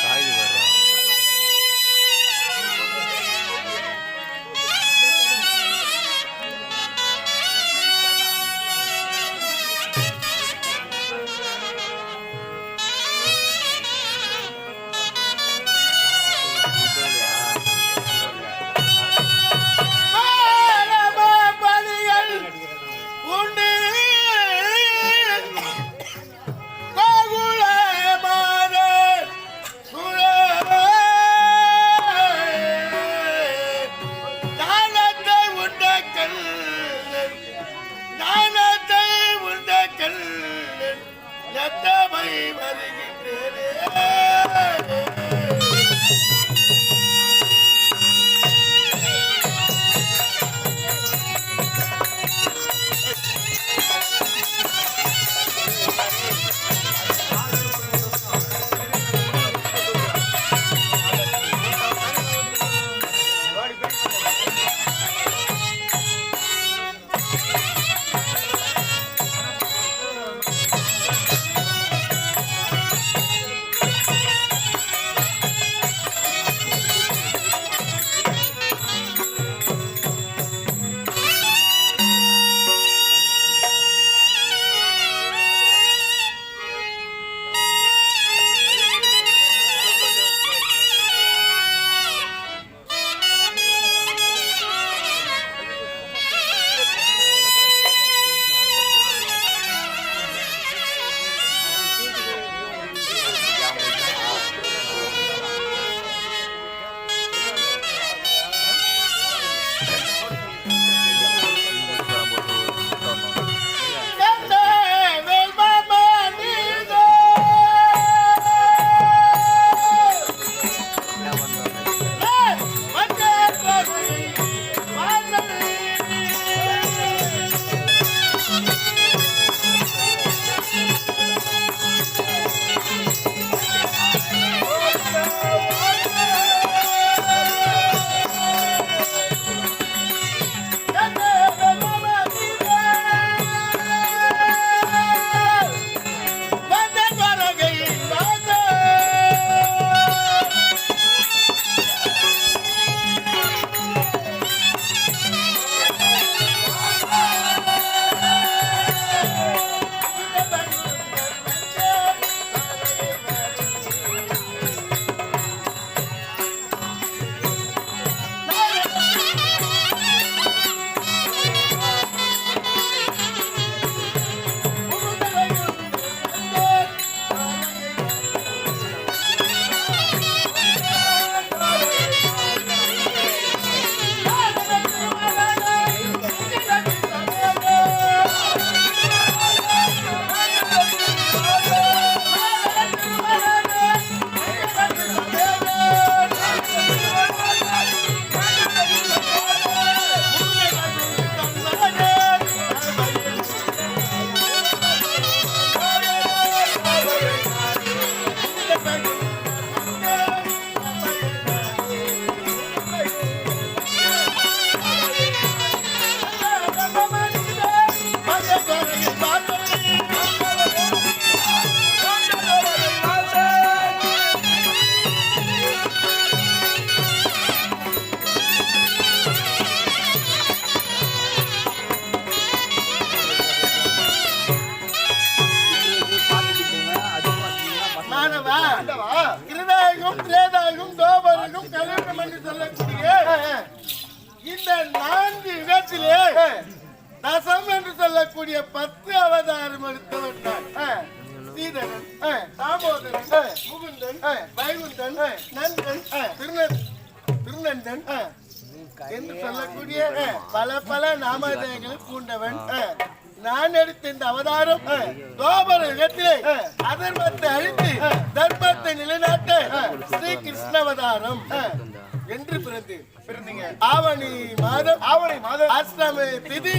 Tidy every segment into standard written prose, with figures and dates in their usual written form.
சாயுது திரேதாயும் தோபருக்கும் கலியுகம் என்று சொல்லக்கூடிய இந்த 4 யுகத்திலே தசம் என்று சொல்லக்கூடிய 10 அவதாரம் எடுத்தவன் தான் சீதனன், தாமோதரன், முகுந்தன், வைகுந்தன், நந்தன், திருநந்தன் என்று சொல்லக்கூடிய பல நாமதேயங்களை பூண்டவன். நான் எடுத்த இந்த அவதாரம் தோபர யுகத்திலே அதர்மத்தை அழித்து தர்மத்தை நிலைநாட்ட ஸ்ரீ கிருஷ்ண அவதாரம் என்று பிறந்தீங்க. ஆவணி மாதம் அஷ்டமி திதி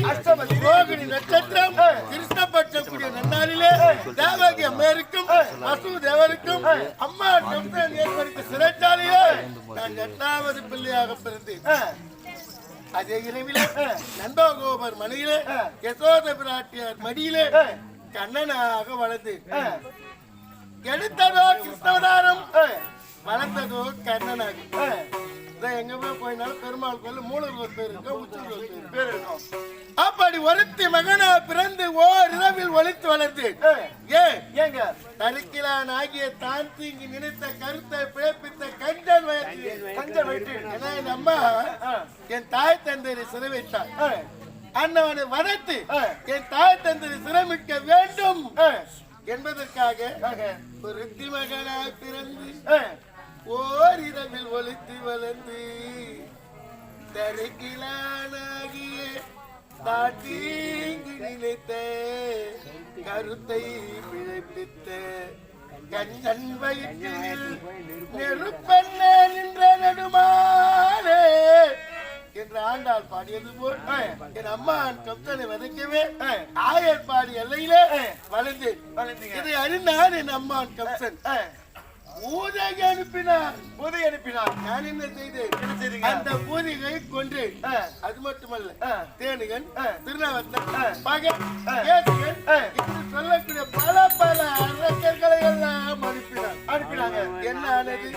ரோகிணி நட்சத்திரம் கிருஷ்ணபட்சம் கூடிய நன்னாளிலே தேவகி அம்மையருக்கும் வசுதேவருக்கும் அம்மா நம்சன் ஏற்படுத்திய சிறைச்சாலையே நான் 8வது பிள்ளையாக பிறந்தேன். அதே இரவிலே நந்தகோபர் மனையிலே யசோத பிராட்டியார் மடியிலே கண்ணனாக வளர்ந்து எடுத்ததோ கிருஷ்ணவதாரம் வளர்ந்ததோ கண்ணனாக. எங்க போயினாலும் பெருமாள் கோயில் மூலவர் பேர் இருக்கும், உச்சவர் பேர் இருக்கும். அப்படி ஒருத்தி மகனா பிறந்து இரவில் ஒளித்து வளர்ந்து ஏங்க தரிக்கிலான் ஆகிய தான் தீங்கி நினைத்த கருத்தை பிழைப்பித்த கஞ்சன் வயிற்று என் அம்மா என் தாய் தந்தையை சிறை வைத்தார். அண்ணவனை வதைத்து என் தாய் தந்தையை சிரமிக்க வேண்டும் என்பதற்காக ஒருத்தி மகனாய் பிறந்து இரவில் ஒளித்து வளர்ந்து தரிக்கிலானாகிய தாட்டீங்கி நினைத்த கருத்தை பிழைப்பித்த கஞ்சன் வயிற்றில் நெருப்பண்ண நின்ற நடுமாலே என்று ஆண்டாள் பாடியது போல் என் அம்மா கப்தனை வதைக்கவே ஆயர் பாடி எல்லையிலே வளர்ந்து இதை அறிந்தான் என் அம்மா கப்சன் பூஜை அனுப்பினார். நான் என்ன செய்தேன்? அந்த பூஜையை கொண்டு அது மட்டுமல்ல தேனுகன், திருநாவத்தன், பகன், சொல்லக்கூடிய பல அரக்கர்களை எல்லாம் அனுப்பினாங்க. என்ன ஆனது?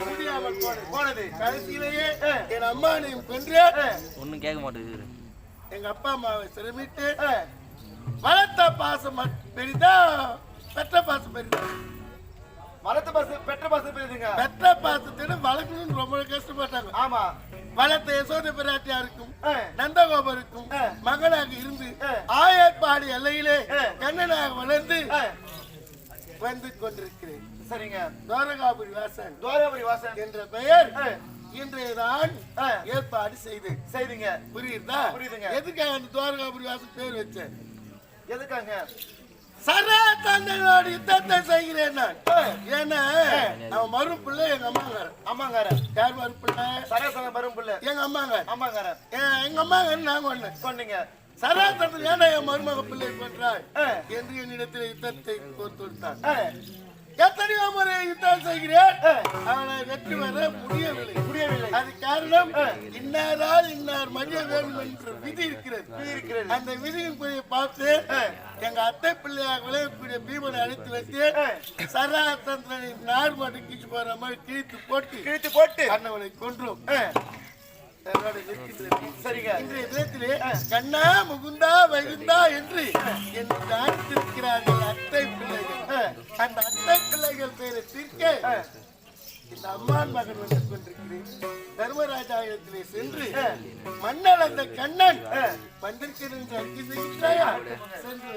முடியாமல் போனது. கடைசியிலேயே என் அம்மானையும் கொன்று ஒன்னும் கேட்க மாட்டேங்குது. எங்க அப்பா அம்மாவை சிரமிட்டு வளர்த்த பாசம் பெரிதா பெற்ற பாசம் பெரிதா? பெற்ற பாசத்திட வளர்க்கணும்னு ரொம்ப கஷ்டப்பட்டாங்க. ஆமா, வளர்த்த யசோத பிராட்டியாருக்கும் நந்தகோபருக்கும் மகனாக இருந்து ஆயர்பாடி எல்லையிலே கண்ணனாக வளர்ந்து வந்து கொண்டிருக்கிறேன். சரிங்க. துவாரகாபுரி வாசன் என்ற பெயர் இன்றைய நான் ஏற்பாடு செய்தீங்க. புரியுதா? புரியுதுங்க. எதுக்காக அந்த துவாரகாபுரி வாசன் பேர் வச்சேன்? எதுக்காங்க? சரா தந்தையோட யுத்தத்தை செய்கிறேன் நான். ஏன்னா அவன் மறுப்பிள்ளை எங்க அம்மாங்கார யார் மறுப்பிள்ளை? சராசன மறுப்பிள்ளை எங்க அம்மாங்கார எங்க அம்மாங்க நாங்க ஒண்ணு சொன்னீங்க. சராசனத்தில் ஏன்னா என் மருமக பிள்ளை பண்றாள் என்று என்னிடத்தில் யுத்தத்தை கொடுத்தான். எத்தனையோ முறை யுத்தம் செய்கிறேன், அவனை வெற்றி பெற முடியவில்லை. அது காரணம் இன்னாரால் இன்னார் மதிய வேண்டும் என்ற விதி இருக்கிறது. அந்த விதியின் போய் பார்த்து எங்க அத்தை பிள்ளையாக விளையக்கூடிய பீமனை அழைத்து வைத்து சராசந்திரனை நார் மாட்டு கீச்சு போற மாதிரி கிழித்து போட்டு அண்ணவனை கொன்றோம். இன்றைய தினத்திலே கண்ணா முகுந்தா வைகுந்தா என்று அழைத்திருக்கிறார்கள் அத்தை பிள்ளைகள். அந்த அத்தை பிள்ளைகள் பேரை தீர்க்க இந்த அம்மான் மகன் வந்து கொண்டிருக்கிறேன். தர்மராஜாயத்திலே சென்று மன்னன் அந்த கண்ணன் வந்திருக்கிறேன் என்று அறிக்கை செய்கிறாயா? சென்று